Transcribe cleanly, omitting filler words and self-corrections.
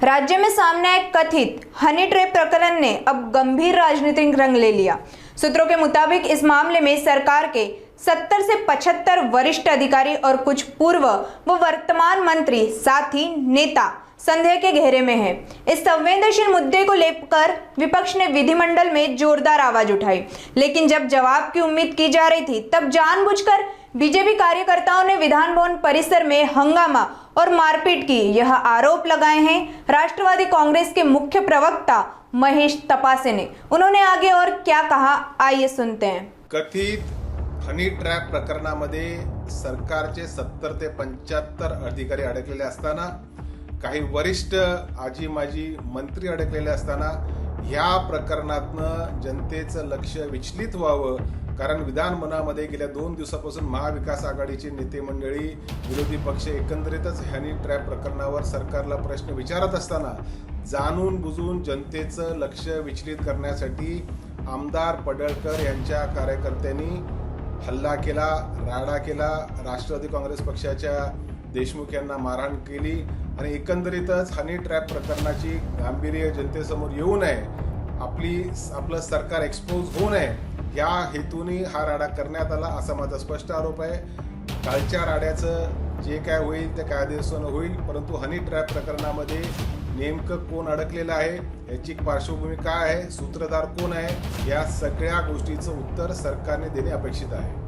राज्य में सामने आए कथित हनी ट्रैप प्रकरण ने अब गंभीर राजनीतिक रंग ले लिया। सूत्रों के मुताबिक इस मामले में सरकार के 70 से 75 वरिष्ठ अधिकारी और कुछ पूर्व व वर्तमान मंत्री साथ ही नेता संदेह के घेरे में है। इस संवेदनशील मुद्दे को लेकर विपक्ष ने विधिमंडल में जोरदार आवाज उठाई, लेकिन जब जवाब की उम्मीद की जा रही थी तब जानबूझकर बीजेपी कार्यकर्ताओं ने विधान भवन परिसर में हंगामा और मारपीट की यह आरोप लगाए हैं राष्ट्रवादी कांग्रेस के मुख्य प्रवक्ता महेश तपासे ने। उन्होंने आगे और क्या कहा, आइए सुनते हैं। कथित हनी ट्रॅप प्रकरणामध्ये सरकारचे 70 ते 75 अधिकारी अडकलेले असताना काही वरिष्ठ आजी माजी मंत्री अडकलेले असताना ह्या प्रकरणातनं जनतेचं लक्ष विचलित व्हावं, कारण विधानभवनामध्ये गेल्या 2 दिवसापासून महाविकास आघाडीची नेते मंडळी, विरोधी पक्ष एकंदरीतच हनी ट्रॅप प्रकरणावर सरकारला प्रश्न विचारत असताना जाणून बुजून जनतेचं लक्ष विचलित करण्यासाठी आमदार पडळकर यांच्या कार्यकर्त्यांनी हल्ला केला, राडा केला, राष्ट्रवादी काँग्रेस पक्षाच्या देशमुख यांना मारहाण केली आणि एकंदरीतच हनी ट्रॅप प्रकरणाची गांभीर्य जनतेसमोर येऊ नये, आपलं सरकार एक्सपोज होऊ नये या हेतूने हा राडा करण्यात आला असा माझा स्पष्ट आरोप आहे। कालच्या राड्याचं जे काय होईल ते कायदेशीर होईल, परंतु हनी ट्रॅप प्रकरणामध्ये नेमकं कोण अडकलेलं आहे, याची पार्श्वभूमी काय आहे, सूत्रधार कोण आहे, या सगळ्या गोष्टीचं उत्तर सरकारने देणे अपेक्षित आहे।